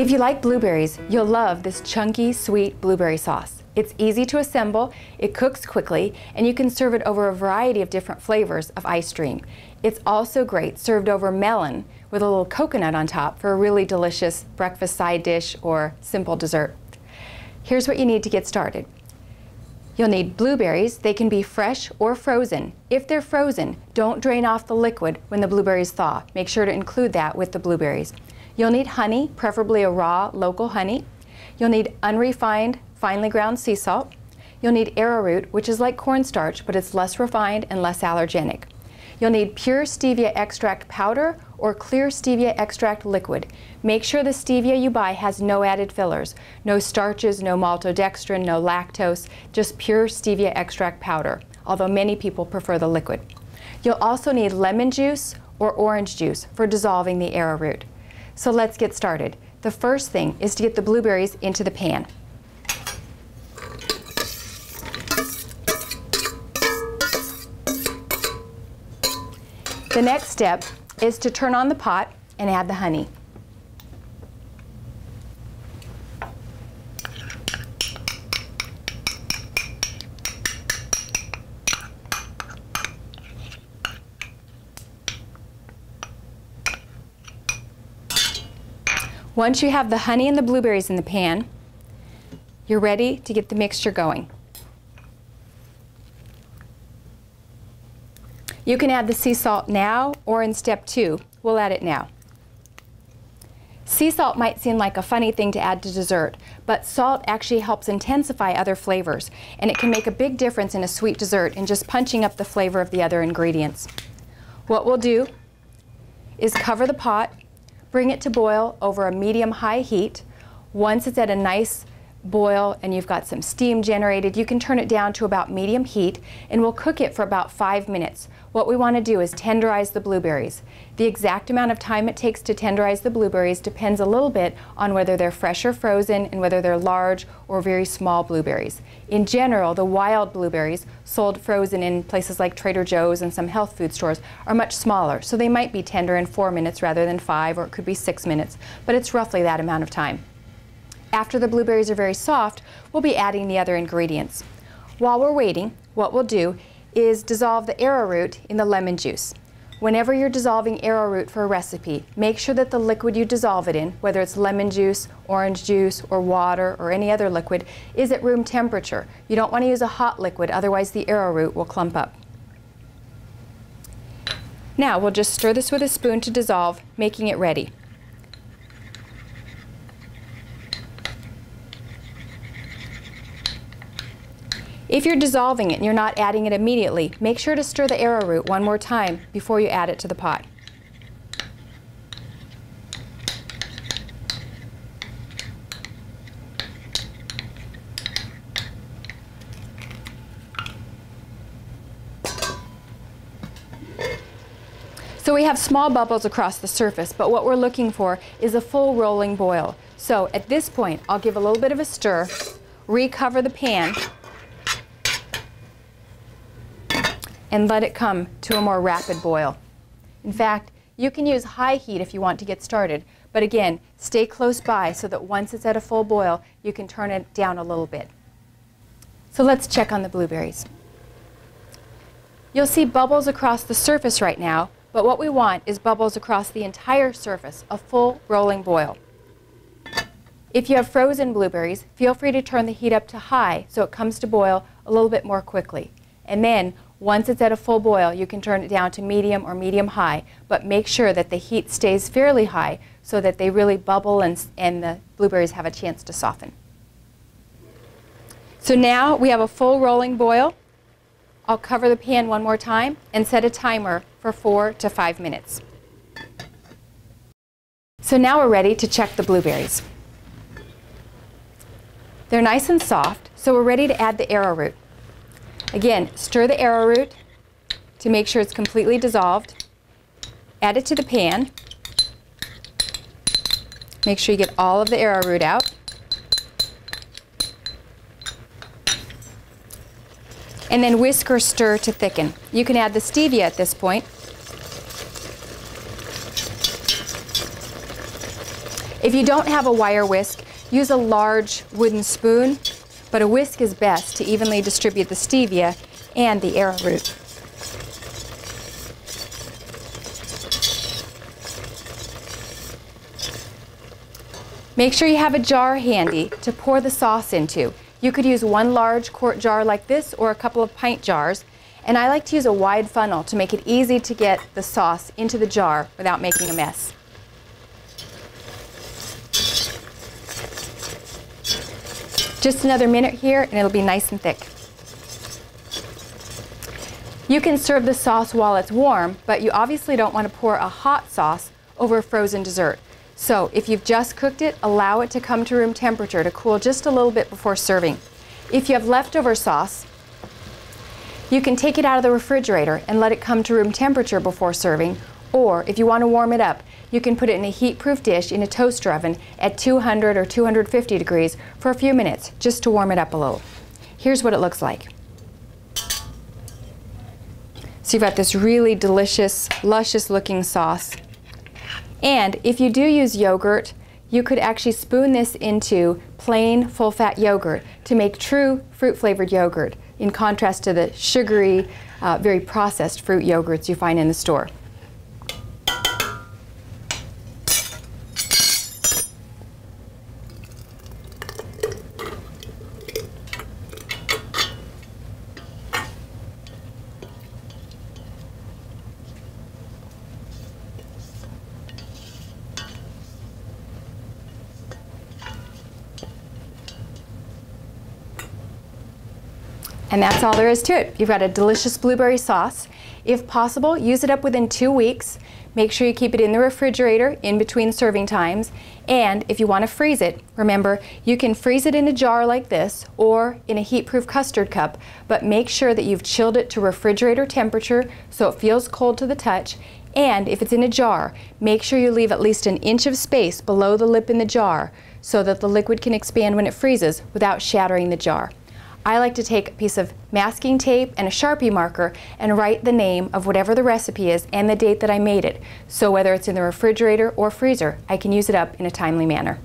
If you like blueberries, you'll love this chunky, sweet blueberry sauce. It's easy to assemble, it cooks quickly, and you can serve it over a variety of different flavors of Ice Dream. It's also great served over melon with a little coconut on top for a really delicious breakfast side dish or simple dessert. Here's what you need to get started. You'll need blueberries. They can be fresh or frozen. If they're frozen, don't drain off the liquid when the blueberries thaw. Make sure to include that with the blueberries. You'll need honey, preferably a raw, local honey. You'll need unrefined, finely ground sea salt. You'll need arrowroot, which is like cornstarch, but it's less refined and less allergenic. You'll need pure stevia extract powder or clear stevia extract liquid. Make sure the stevia you buy has no added fillers, no starches, no maltodextrin, no lactose, just pure stevia extract powder, although many people prefer the liquid. You'll also need lemon juice or orange juice for dissolving the arrowroot. So let's get started. The first thing is to get the blueberries into the pan. The next step is to turn on the pot and add the honey. Once you have the honey and the blueberries in the pan, you're ready to get the mixture going. You can add the sea salt now or in step 2. We'll add it now. Sea salt might seem like a funny thing to add to dessert, but salt actually helps intensify other flavors, and it can make a big difference in a sweet dessert in just punching up the flavor of the other ingredients. What we'll do is cover the pot, bring it to boil over a medium-high heat. Once it's at a nice boil and you've got some steam generated, you can turn it down to about medium heat, and we'll cook it for about 5 minutes. What we want to do is tenderize the blueberries. The exact amount of time it takes to tenderize the blueberries depends a little bit on whether they're fresh or frozen and whether they're large or very small blueberries. In general, the wild blueberries sold frozen in places like Trader Joe's and some health food stores are much smaller, so they might be tender in 4 minutes rather than 5, or it could be 6 minutes, but it's roughly that amount of time. After the blueberries are very soft, we'll be adding the other ingredients. While we're waiting, what we'll do is dissolve the arrowroot in the lemon juice. Whenever you're dissolving arrowroot for a recipe, make sure that the liquid you dissolve it in, whether it's lemon juice, orange juice, or water, or any other liquid, is at room temperature. You don't want to use a hot liquid, otherwise the arrowroot will clump up. Now we'll just stir this with a spoon to dissolve, making it ready. If you're dissolving it and you're not adding it immediately, make sure to stir the arrowroot one more time before you add it to the pot. So we have small bubbles across the surface, but what we're looking for is a full rolling boil. So at this point, I'll give a little bit of a stir, recover the pan, and let it come to a more rapid boil. In fact, you can use high heat if you want to get started, but again, stay close by so that once it's at a full boil, you can turn it down a little bit. So let's check on the blueberries. You'll see bubbles across the surface right now, but what we want is bubbles across the entire surface, a full rolling boil. If you have frozen blueberries, feel free to turn the heat up to high so it comes to boil a little bit more quickly. And then, once it's at a full boil, you can turn it down to medium or medium-high, but make sure that the heat stays fairly high so that they really bubble and the blueberries have a chance to soften. So now we have a full rolling boil. I'll cover the pan one more time and set a timer for 4 to 5 minutes. So now we're ready to check the blueberries. They're nice and soft, so we're ready to add the arrowroot. Again, stir the arrowroot to make sure it's completely dissolved. Add it to the pan. Make sure you get all of the arrowroot out. And then whisk or stir to thicken. You can add the stevia at this point. If you don't have a wire whisk, use a large wooden spoon, but a whisk is best to evenly distribute the stevia and the arrowroot. Make sure you have a jar handy to pour the sauce into. You could use one large quart jar like this or a couple of pint jars, and I like to use a wide funnel to make it easy to get the sauce into the jar without making a mess. Just another minute here and it'll be nice and thick. You can serve the sauce while it's warm, but you obviously don't want to pour a hot sauce over a frozen dessert. So if you've just cooked it, allow it to come to room temperature to cool just a little bit before serving. If you have leftover sauce, you can take it out of the refrigerator and let it come to room temperature before serving, or if you want to warm it up, you can put it in a heat-proof dish in a toaster oven at 200 or 250 degrees for a few minutes just to warm it up a little. Here's what it looks like. So you've got this really delicious, luscious looking sauce. And if you do use yogurt, you could actually spoon this into plain full-fat yogurt to make true fruit-flavored yogurt, in contrast to the sugary, very processed fruit yogurts you find in the store. And that's all there is to it. You've got a delicious blueberry sauce. If possible, use it up within 2 weeks. Make sure you keep it in the refrigerator in between serving times. And if you want to freeze it, remember, you can freeze it in a jar like this or in a heat-proof custard cup, but make sure that you've chilled it to refrigerator temperature so it feels cold to the touch. And if it's in a jar, make sure you leave at least an inch of space below the lip in the jar so that the liquid can expand when it freezes without shattering the jar. I like to take a piece of masking tape and a Sharpie marker and write the name of whatever the recipe is and the date that I made it. So whether it's in the refrigerator or freezer, I can use it up in a timely manner.